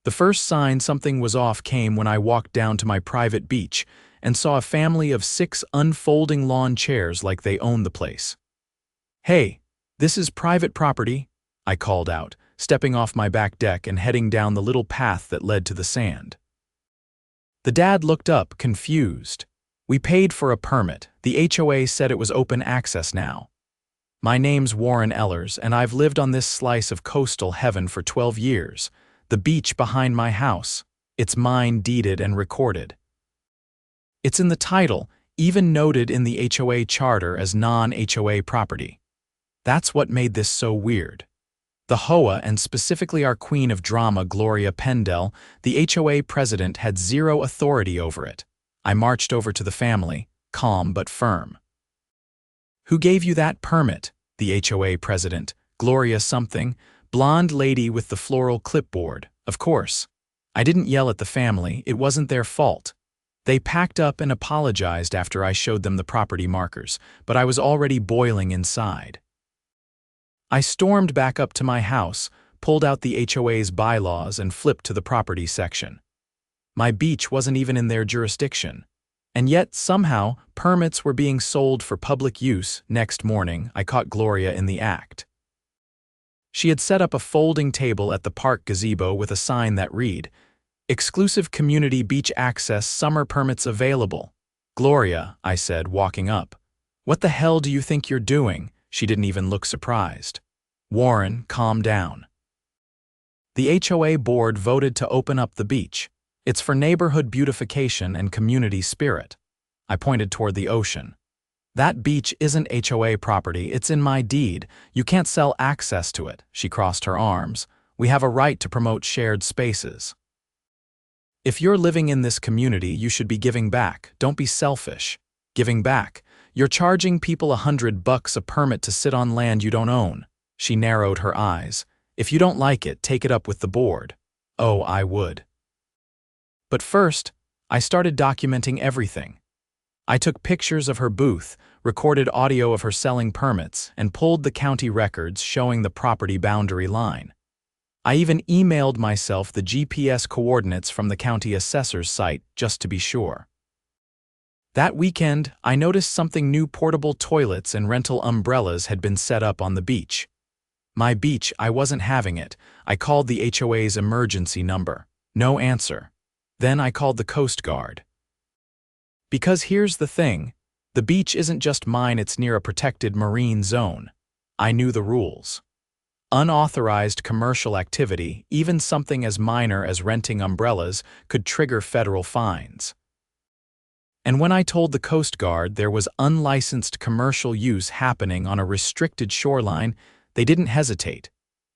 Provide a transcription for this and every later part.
The first sign something was off came when I walked down to my private beach and saw a family of 6 unfolding lawn chairs like they owned the place. "Hey, this is private property," I called out, stepping off my back deck and heading down the little path that led to the sand. The dad looked up, confused. "We paid for a permit. The HOA said it was open access now." "My name's Warren Ellers, and I've lived on this slice of coastal heaven for 12 years. The beach behind my house. It's mine, deeded and recorded. It's in the title, even noted in the HOA charter as non-HOA property." That's what made this so weird. The HOA, and specifically our queen of drama, Gloria Pendell, the HOA president, had zero authority over it. I marched over to the family, calm but firm. "Who gave you that permit?" The HOA president, Gloria something, blonde lady with the floral clipboard, of course. I didn't yell at the family, it wasn't their fault. They packed up and apologized after I showed them the property markers, but I was already boiling inside. I stormed back up to my house, pulled out the HOA's bylaws and flipped to the property section. My beach wasn't even in their jurisdiction. And yet, somehow, permits were being sold for public use. Next morning, I caught Gloria in the act. She had set up a folding table at the park gazebo with a sign that read, "Exclusive community beach access, summer permits available." "Gloria," I said, walking up. "What the hell do you think you're doing?" She didn't even look surprised. "Warren, calm down." The HOA board voted to open up the beach. It's for neighborhood beautification and community spirit. I pointed toward the ocean. "That beach isn't HOA property, it's in my deed. You can't sell access to it." She crossed her arms. "We have a right to promote shared spaces. If you're living in this community, you should be giving back. Don't be selfish. Giving back. You're charging people $100 a permit to sit on land you don't own." She narrowed her eyes. "If you don't like it, take it up with the board." Oh, I would. But first, I started documenting everything. I took pictures of her booth, recorded audio of her selling permits, and pulled the county records showing the property boundary line. I even emailed myself the GPS coordinates from the county assessor's site just to be sure. That weekend, I noticed something new: portable toilets and rental umbrellas had been set up on the beach. My beach, I wasn't having it. I called the HOA's emergency number. No answer. Then I called the Coast Guard. Because here's the thing, the beach isn't just mine, it's near a protected marine zone. I knew the rules. Unauthorized commercial activity, even something as minor as renting umbrellas, could trigger federal fines. And when I told the Coast Guard there was unlicensed commercial use happening on a restricted shoreline, they didn't hesitate.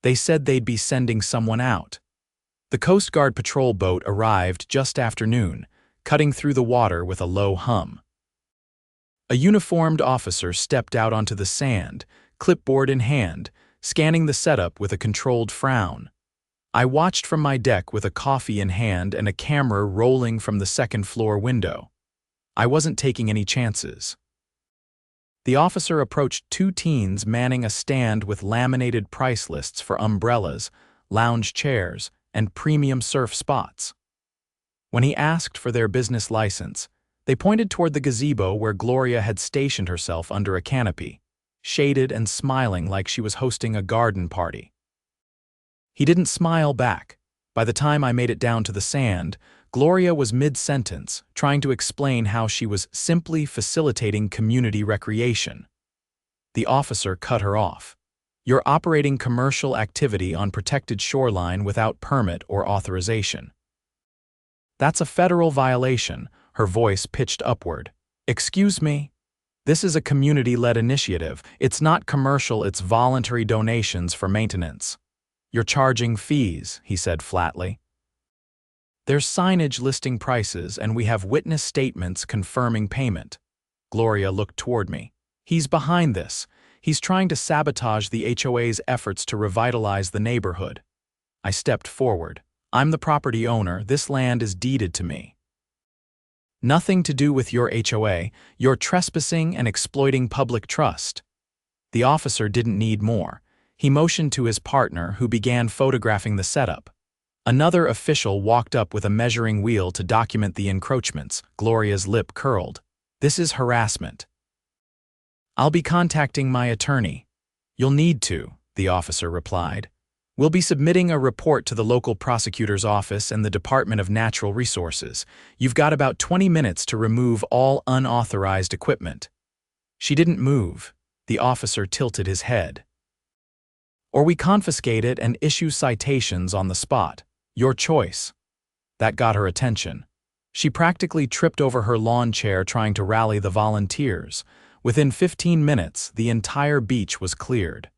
They said they'd be sending someone out. The Coast Guard patrol boat arrived just after noon, cutting through the water with a low hum. A uniformed officer stepped out onto the sand, clipboard in hand, scanning the setup with a controlled frown. I watched from my deck with a coffee in hand and a camera rolling from the second-floor window. I wasn't taking any chances. The officer approached 2 teens manning a stand with laminated price lists for umbrellas, lounge chairs, and premium surf spots. When he asked for their business license, they pointed toward the gazebo where Gloria had stationed herself under a canopy, shaded and smiling like she was hosting a garden party. He didn't smile back. By the time I made it down to the sand, Gloria was mid-sentence, trying to explain how she was simply facilitating community recreation. The officer cut her off. "You're operating commercial activity on protected shoreline without permit or authorization. That's a federal violation." Her voice pitched upward. "Excuse me? This is a community-led initiative. It's not commercial, it's voluntary donations for maintenance." "You're charging fees," he said flatly. "There's signage listing prices, and we have witness statements confirming payment." Gloria looked toward me. "He's behind this. He's trying to sabotage the HOA's efforts to revitalize the neighborhood." I stepped forward. "I'm the property owner. This land is deeded to me." "Nothing to do with your HOA. You're trespassing and exploiting public trust." The officer didn't need more. He motioned to his partner, who began photographing the setup. Another official walked up with a measuring wheel to document the encroachments. Gloria's lip curled. This is harassment. I'll be contacting my attorney. You'll need to, the officer replied. We'll be submitting a report to the local prosecutor's office and the Department of Natural Resources. You've got about 20 minutes to remove all unauthorized equipment. She didn't move. The officer tilted his head. Or we confiscate it and issue citations on the spot. Your choice. That got her attention. She practically tripped over her lawn chair trying to rally the volunteers. Within 15 minutes, the entire beach was cleared.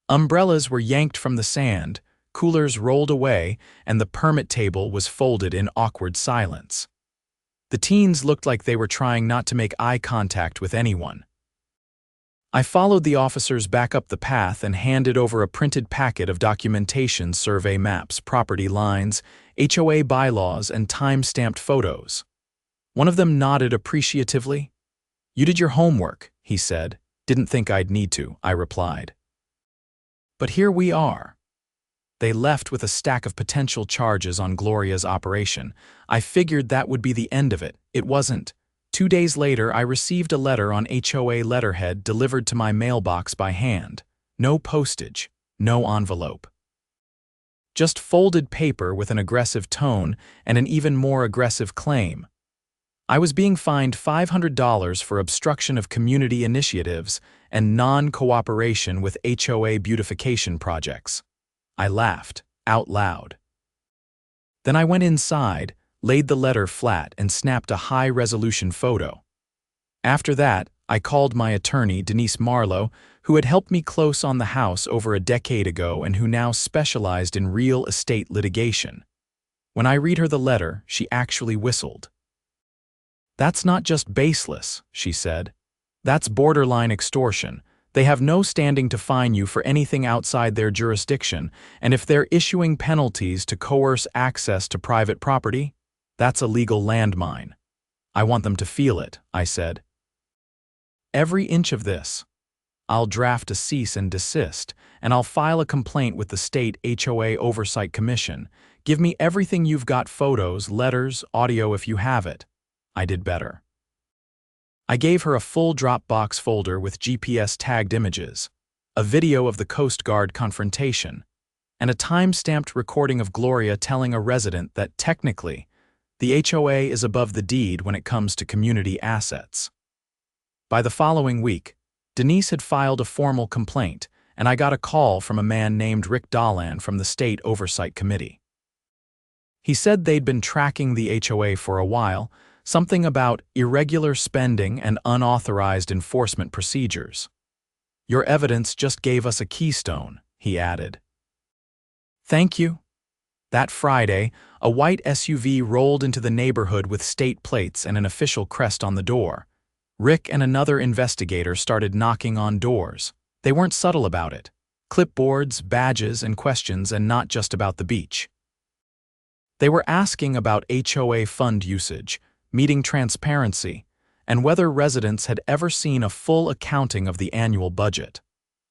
Umbrellas were yanked from the sand, coolers rolled away, and the permit table was folded in awkward silence. The teens looked like they were trying not to make eye contact with anyone. I followed the officers back up the path and handed over a printed packet of documentation, survey maps, property lines, HOA bylaws, and time-stamped photos. One of them nodded appreciatively. You did your homework, he said. Didn't think I'd need to, I replied. But here we are. They left with a stack of potential charges on Gloria's operation. I figured that would be the end of it. It wasn't. 2 days later, I received a letter on HOA letterhead delivered to my mailbox by hand. No postage, no envelope. Just folded paper with an aggressive tone and an even more aggressive claim. I was being fined $500 for obstruction of community initiatives and non-cooperation with HOA beautification projects. I laughed, out loud. Then I went inside, laid the letter flat, and snapped a high-resolution photo. After that, I called my attorney, Denise Marlowe, who had helped me close on the house over a decade ago and who now specialized in real estate litigation. When I read her the letter, she actually whistled. That's not just baseless, she said. That's borderline extortion. They have no standing to fine you for anything outside their jurisdiction, and if they're issuing penalties to coerce access to private property, that's a legal landmine. I want them to feel it, I said. Every inch of this. I'll draft a cease and desist, and I'll file a complaint with the state HOA Oversight Commission. Give me everything you've got, photos, letters, audio if you have it. I did better. I gave her a full Dropbox folder with GPS-tagged images, a video of the Coast Guard confrontation, and a time-stamped recording of Gloria telling a resident that technically, the HOA is above the deed when it comes to community assets. By the following week, Denise had filed a formal complaint, and I got a call from a man named Rick Dahlan from the State Oversight Committee. He said they'd been tracking the HOA for a while, something about irregular spending and unauthorized enforcement procedures. Your evidence just gave us a keystone, he added. Thank you. That Friday, a white SUV rolled into the neighborhood with state plates and an official crest on the door. Rick and another investigator started knocking on doors. They weren't subtle about it. Clipboards, badges, and questions, and not just about the beach. They were asking about HOA fund usage, meeting transparency, and whether residents had ever seen a full accounting of the annual budget.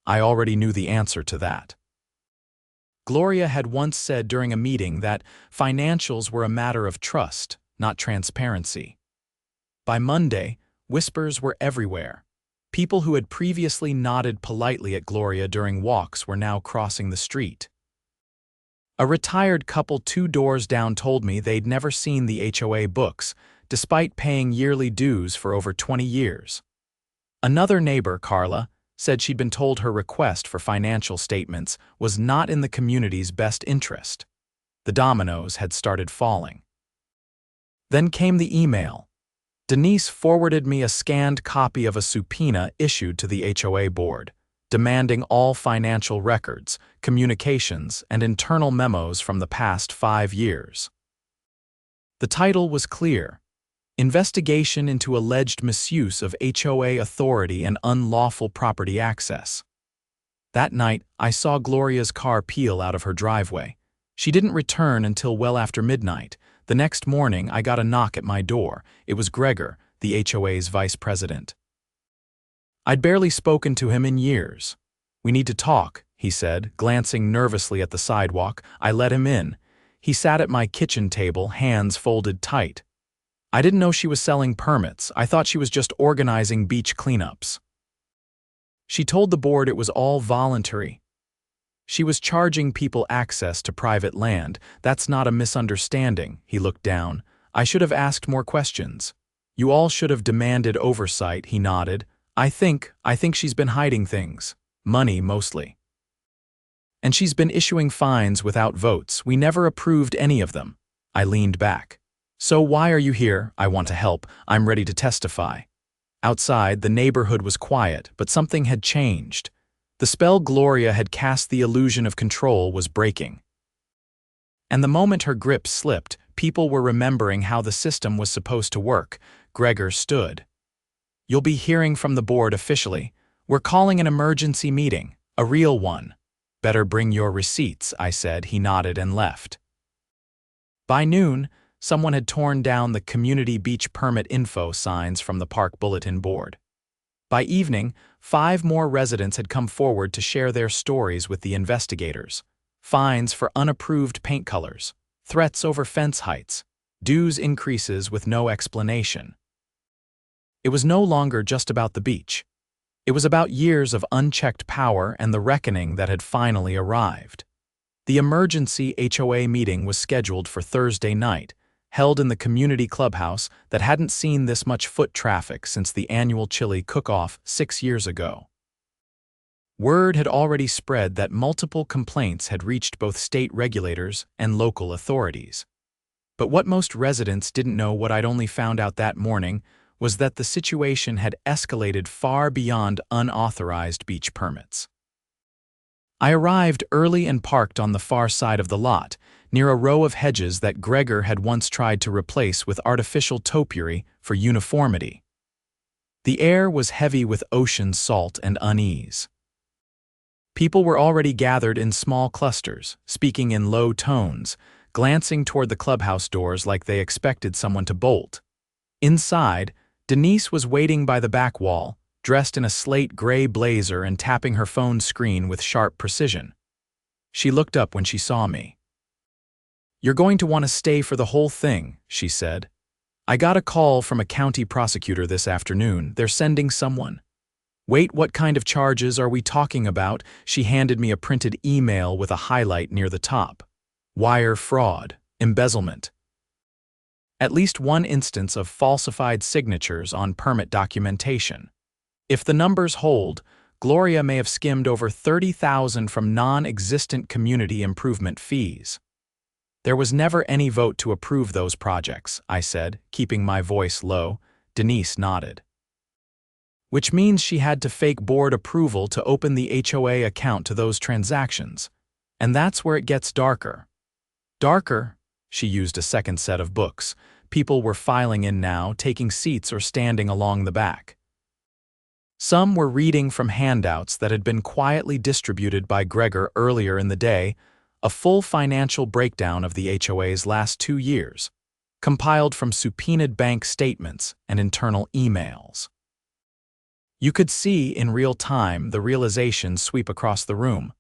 I already knew the answer to that. Gloria had once said during a meeting that financials were a matter of trust, not transparency. By Monday, whispers were everywhere. People who had previously nodded politely at Gloria during walks were now crossing the street. A retired couple 2 doors down told me they'd never seen the HOA books, despite paying yearly dues for over 20 years. Another neighbor, Carla, said she'd been told her request for financial statements was not in the community's best interest. The dominoes had started falling. Then came the email. Denise forwarded me a scanned copy of a subpoena issued to the HOA board, demanding all financial records, communications, and internal memos from the past 5 years. The title was clear: Investigation into alleged misuse of HOA authority and unlawful property access. That night, I saw Gloria's car peel out of her driveway. She didn't return until well after midnight. The next morning, I got a knock at my door. It was Gregor, the HOA's vice president. I'd barely spoken to him in years. We need to talk, he said, glancing nervously at the sidewalk. I let him in. He sat at my kitchen table, hands folded tight. I didn't know she was selling permits. I thought she was just organizing beach cleanups. She told the board it was all voluntary. She was charging people access to private land. That's not a misunderstanding, he looked down. I should have asked more questions. You all should have demanded oversight, he nodded. I think she's been hiding things. Money, mostly. And she's been issuing fines without votes. We never approved any of them. I leaned back. So why are you here? I want to help. I'm ready to testify. Outside, the neighborhood was quiet, but something had changed. The spell Gloria had cast the illusion of control was breaking. And the moment her grip slipped, people were remembering how the system was supposed to work. Gregor stood. You'll be hearing from the board officially. We're calling an emergency meeting, a real one. Better bring your receipts, I said. He nodded and left. By noon, someone had torn down the community beach permit info signs from the park bulletin board. By evening, 5 more residents had come forward to share their stories with the investigators. Fines for unapproved paint colors, threats over fence heights, dues increases with no explanation. It was no longer just about the beach. It was about years of unchecked power and the reckoning that had finally arrived. The emergency HOA meeting was scheduled for Thursday night, held in the community clubhouse that hadn't seen this much foot traffic since the annual chili cook-off 6 years ago. Word had already spread that multiple complaints had reached both state regulators and local authorities. But what most residents didn't know, what I'd only found out that morning, was that the situation had escalated far beyond unauthorized beach permits. I arrived early and parked on the far side of the lot, near a row of hedges that Gregor had once tried to replace with artificial topiary for uniformity. The air was heavy with ocean salt and unease. People were already gathered in small clusters, speaking in low tones, glancing toward the clubhouse doors like they expected someone to bolt. Inside, Denise was waiting by the back wall, dressed in a slate gray blazer and tapping her phone screen with sharp precision. She looked up when she saw me. You're going to want to stay for the whole thing, she said. I got a call from a county prosecutor this afternoon. They're sending someone. Wait, what kind of charges are we talking about? She handed me a printed email with a highlight near the top. Wire fraud, embezzlement. At least one instance of falsified signatures on permit documentation. If the numbers hold, Gloria may have skimmed over $30,000 from non-existent community improvement fees. There was never any vote to approve those projects, I said, keeping my voice low. Denise nodded. Which means she had to fake board approval to open the HOA account to those transactions. And that's where it gets darker. Darker? She used a second set of books. People were filing in now, taking seats or standing along the back. Some were reading from handouts that had been quietly distributed by Gregor earlier in the day, a full financial breakdown of the HOA's last 2 years, compiled from subpoenaed bank statements and internal emails. You could see in real time the realization sweep across the room.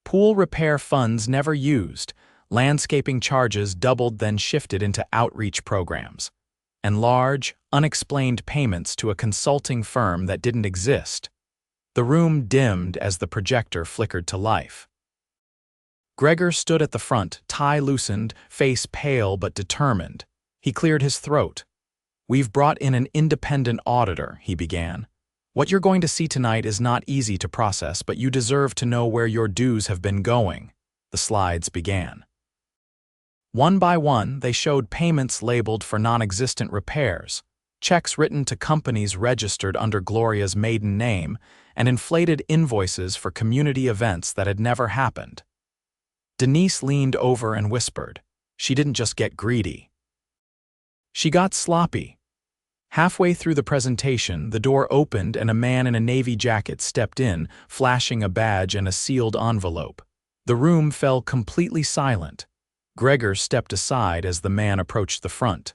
Pool repair funds never used, landscaping charges doubled then shifted into outreach programs, and large, unexplained payments to a consulting firm that didn't exist. The room dimmed as the projector flickered to life. Gregor stood at the front, tie loosened, face pale but determined. He cleared his throat. We've brought in an independent auditor, he began. What you're going to see tonight is not easy to process, but you deserve to know where your dues have been going. The slides began. One by one, they showed payments labeled for non-existent repairs, checks written to companies registered under Gloria's maiden name, and inflated invoices for community events that had never happened. Denise leaned over and whispered. She didn't just get greedy. She got sloppy. Halfway through the presentation, the door opened and a man in a navy jacket stepped in, flashing a badge and a sealed envelope. The room fell completely silent. Gregor stepped aside as the man approached the front.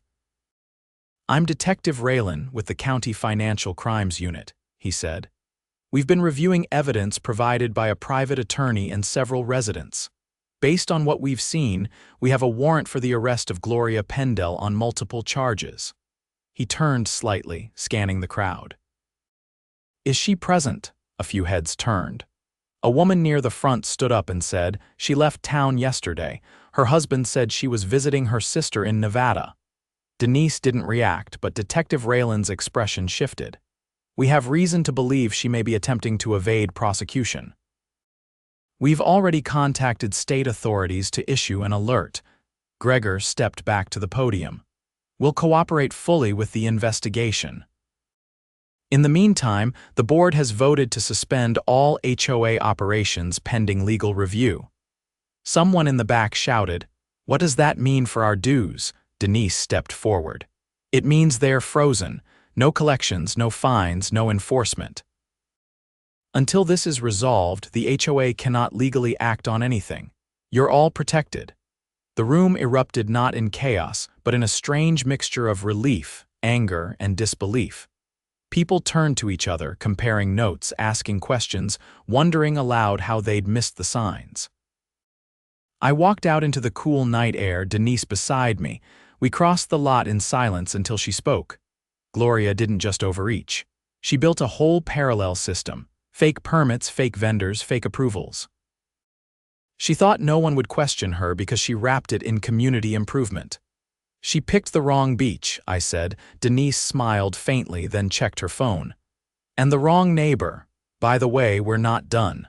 I'm Detective Raylan with the County Financial Crimes Unit, he said. We've been reviewing evidence provided by a private attorney and several residents. Based on what we've seen, we have a warrant for the arrest of Gloria Pendell on multiple charges." He turned slightly, scanning the crowd. "Is she present?" A few heads turned. A woman near the front stood up and said, "She left town yesterday. Her husband said she was visiting her sister in Nevada." Denise didn't react, but Detective Raylan's expression shifted. "We have reason to believe she may be attempting to evade prosecution. We've already contacted state authorities to issue an alert." Gregor stepped back to the podium. "We'll cooperate fully with the investigation. In the meantime, the board has voted to suspend all HOA operations pending legal review." Someone in the back shouted, "What does that mean for our dues?" Denise stepped forward. "It means they're frozen. No collections, no fines, no enforcement. Until this is resolved, the HOA cannot legally act on anything. You're all protected." The room erupted not in chaos, but in a strange mixture of relief, anger, and disbelief. People turned to each other, comparing notes, asking questions, wondering aloud how they'd missed the signs. I walked out into the cool night air, Denise beside me. We crossed the lot in silence until she spoke. Gloria didn't just overreach. She built a whole parallel system. Fake permits, fake vendors, fake approvals. She thought no one would question her because she wrapped it in community improvement. "She picked the wrong beach," I said. Denise smiled faintly, then checked her phone. "And the wrong neighbor. By the way, we're not done.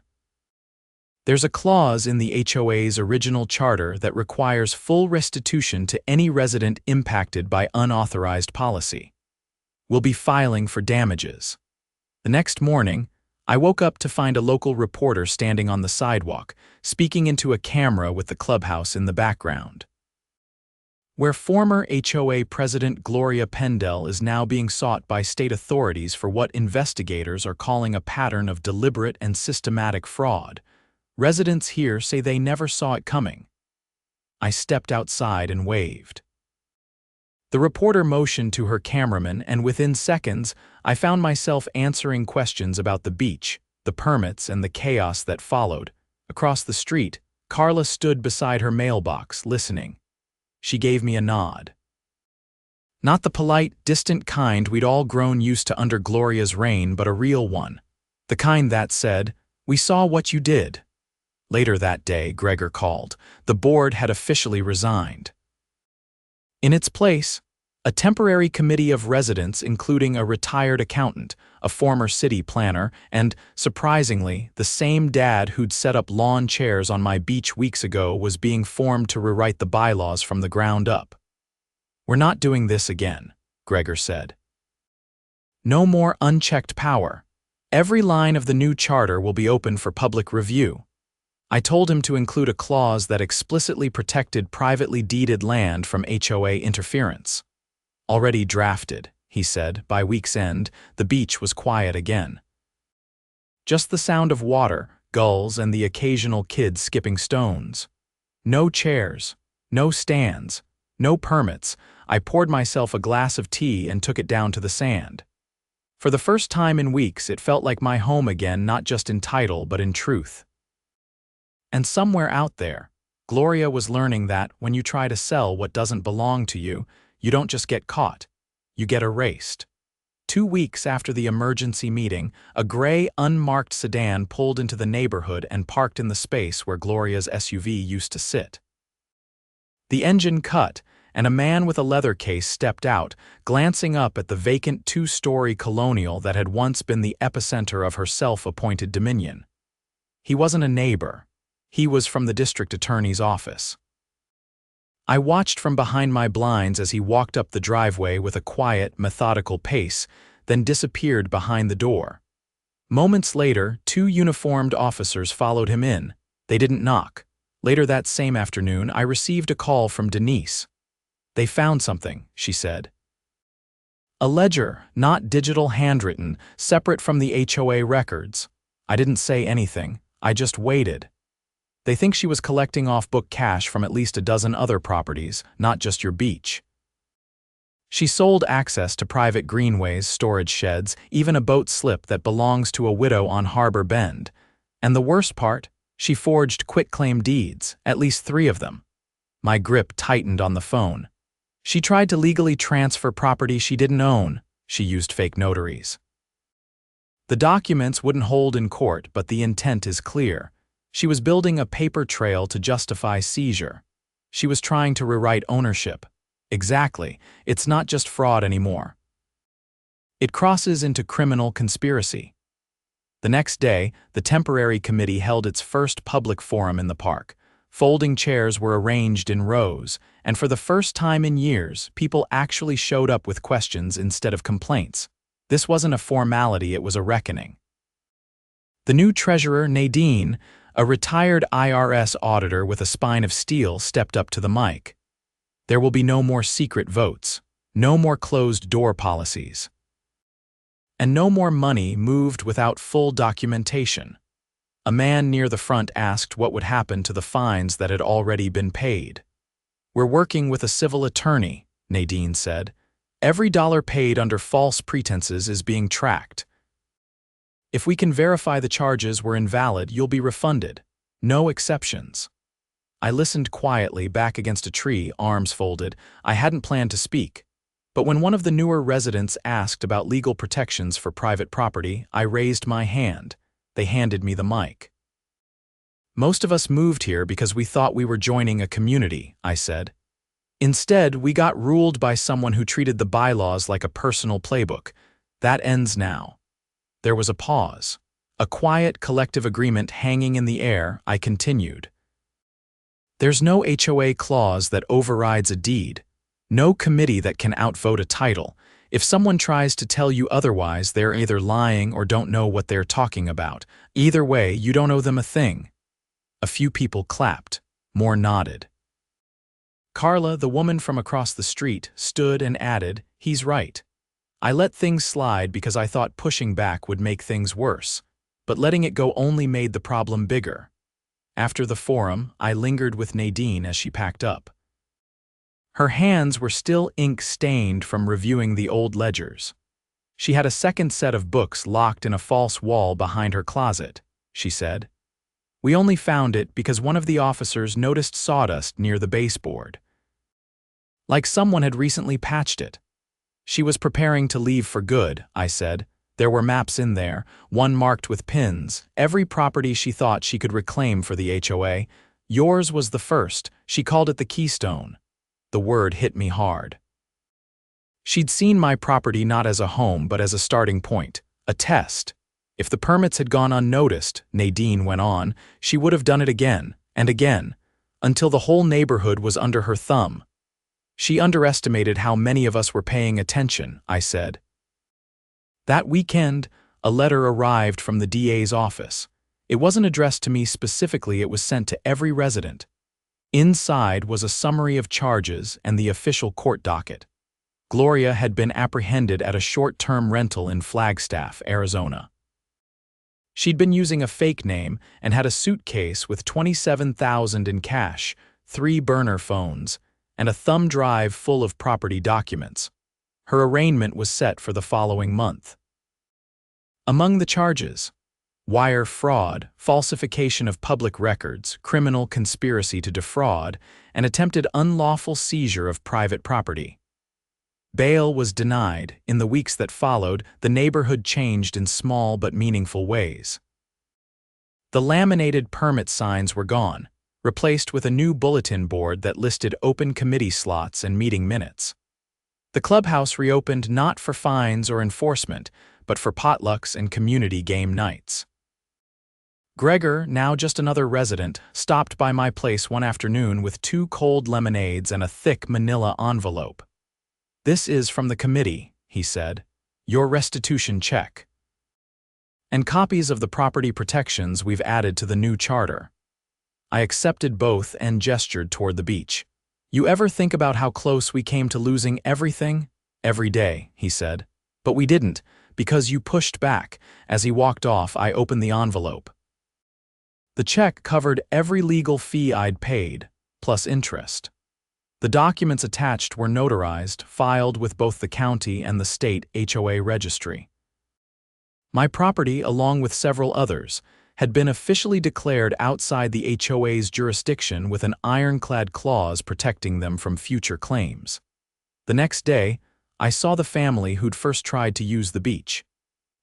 There's a clause in the HOA's original charter that requires full restitution to any resident impacted by unauthorized policy. We'll be filing for damages." The next morning, I woke up to find a local reporter standing on the sidewalk, speaking into a camera with the clubhouse in the background. "Where former HOA President Gloria Pendell is now being sought by state authorities for what investigators are calling a pattern of deliberate and systematic fraud. Residents here say they never saw it coming." I stepped outside and waved. The reporter motioned to her cameraman, and within seconds, I found myself answering questions about the beach, the permits, and the chaos that followed. Across the street, Carla stood beside her mailbox, listening. She gave me a nod. Not the polite, distant kind we'd all grown used to under Gloria's reign, but a real one. The kind that said, "We saw what you did." Later that day, Gregor called. The board had officially resigned. In its place, a temporary committee of residents including a retired accountant, a former city planner, and, surprisingly, the same dad who'd set up lawn chairs on my beach weeks ago was being formed to rewrite the bylaws from the ground up. "We're not doing this again," Gregor said. "No more unchecked power. Every line of the new charter will be open for public review." I told him to include a clause that explicitly protected privately deeded land from HOA interference. "Already drafted," he said. By week's end, the beach was quiet again. Just the sound of water, gulls, and the occasional kid skipping stones. No chairs, no stands, no permits. I poured myself a glass of tea and took it down to the sand. For the first time in weeks, it felt like my home again, not just in title, but in truth. And somewhere out there, Gloria was learning that when you try to sell what doesn't belong to you, you don't just get caught, you get erased. 2 weeks after the emergency meeting, a gray, unmarked sedan pulled into the neighborhood and parked in the space where Gloria's SUV used to sit. The engine cut, and a man with a leather case stepped out, glancing up at the vacant 2-story colonial that had once been the epicenter of her self-appointed dominion. He wasn't a neighbor. He was from the district attorney's office. I watched from behind my blinds as he walked up the driveway with a quiet, methodical pace, then disappeared behind the door. Moments later, 2 uniformed officers followed him in. They didn't knock. Later that same afternoon, I received a call from Denise. "They found something," she said. "A ledger, not digital handwritten, separate from the HOA records." I didn't say anything. I just waited. "They think she was collecting off-book cash from at least a dozen other properties, not just your beach." She sold access to private greenways, storage sheds, even a boat slip that belongs to a widow on Harbor Bend. And the worst part? She forged quitclaim deeds, at least 3 of them. My grip tightened on the phone. She tried to legally transfer property she didn't own. She used fake notaries. The documents wouldn't hold in court, but the intent is clear. She was building a paper trail to justify seizure. She was trying to rewrite ownership. Exactly, it's not just fraud anymore. It crosses into criminal conspiracy. The next day, the temporary committee held its first public forum in the park. Folding chairs were arranged in rows, and for the first time in years, people actually showed up with questions instead of complaints. This wasn't a formality, it was a reckoning. The new treasurer, Nadine, a retired IRS auditor with a spine of steel, stepped up to the mic. There will be no more secret votes, no more closed-door policies, and no more money moved without full documentation. A man near the front asked what would happen to the fines that had already been paid. "We're working with a civil attorney," Nadine said. "Every dollar paid under false pretenses is being tracked. If we can verify the charges were invalid, you'll be refunded. No exceptions." I listened quietly back against a tree, arms folded. I hadn't planned to speak. But when one of the newer residents asked about legal protections for private property, I raised my hand. They handed me the mic. "Most of us moved here because we thought we were joining a community," I said. "Instead, we got ruled by someone who treated the bylaws like a personal playbook. That ends now." There was a pause. A quiet, collective agreement hanging in the air. I continued. "There's no HOA clause that overrides a deed. No committee that can outvote a title. If someone tries to tell you otherwise, they're either lying or don't know what they're talking about. Either way, you don't owe them a thing." A few people clapped. More nodded. Carla, the woman from across the street, stood and added, "He's right." I let things slide because I thought pushing back would make things worse, but letting it go only made the problem bigger. After the forum, I lingered with Nadine as she packed up. Her hands were still ink-stained from reviewing the old ledgers. She had a second set of books locked in a false wall behind her closet, she said. "We only found it because one of the officers noticed sawdust near the baseboard. Like someone had recently patched it." She was preparing to leave for good, I said. There were maps in there, one marked with pins, every property she thought she could reclaim for the HOA. Yours was the first. She called it the Keystone. The word hit me hard. She'd seen my property not as a home but as a starting point, a test. If the permits had gone unnoticed, Nadine went on, she would have done it again and again, until the whole neighborhood was under her thumb. She underestimated how many of us were paying attention, I said. That weekend, a letter arrived from the DA's office. It wasn't addressed to me specifically, it was sent to every resident. Inside was a summary of charges and the official court docket. Gloria had been apprehended at a short-term rental in Flagstaff, Arizona. She'd been using a fake name and had a suitcase with $27,000 in cash, 3 burner phones, and a thumb drive full of property documents. Her arraignment was set for the following month. Among the charges: wire fraud, falsification of public records, criminal conspiracy to defraud, and attempted unlawful seizure of private property. Bail was denied. In the weeks that followed, the neighborhood changed in small but meaningful ways. The laminated permit signs were gone, replaced with a new bulletin board that listed open committee slots and meeting minutes. The clubhouse reopened not for fines or enforcement, but for potlucks and community game nights. Gregor, now just another resident, stopped by my place one afternoon with 2 cold lemonades and a thick manila envelope. "This is from the committee," he said. "Your restitution check. And copies of the property protections we've added to the new charter." I accepted both and gestured toward the beach. "You ever think about how close we came to losing everything?" "Every day," he said. "But we didn't, because you pushed back." As he walked off, I opened the envelope. The check covered every legal fee I'd paid, plus interest. The documents attached were notarized, filed with both the county and the state HOA registry. My property, along with several others, had been officially declared outside the HOA's jurisdiction with an ironclad clause protecting them from future claims. The next day, I saw the family who'd first tried to use the beach.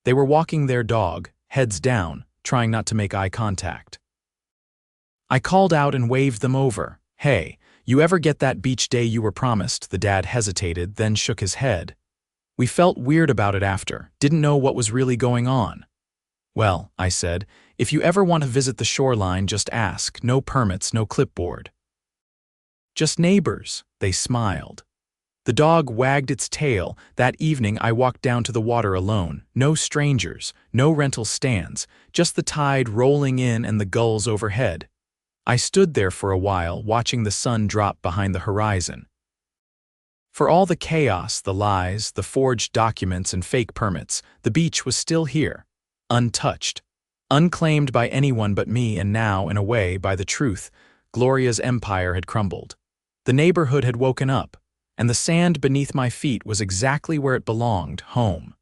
They were walking their dog, heads down, trying not to make eye contact. I called out and waved them over. "Hey, you ever get that beach day you were promised?" The dad hesitated, then shook his head. We felt weird about it after, didn't know what was really going on. "Well," I said, "if you ever want to visit the shoreline, just ask. No permits, no clipboard." "Just neighbors," they smiled. The dog wagged its tail. That evening I walked down to the water alone. No strangers, no rental stands, just the tide rolling in and the gulls overhead. I stood there for a while, watching the sun drop behind the horizon. For all the chaos, the lies, the forged documents and fake permits, the beach was still here, untouched, unclaimed by anyone but me, and now, in a way, by the truth. Gloria's empire had crumbled. The neighborhood had woken up, and the sand beneath my feet was exactly where it belonged, home.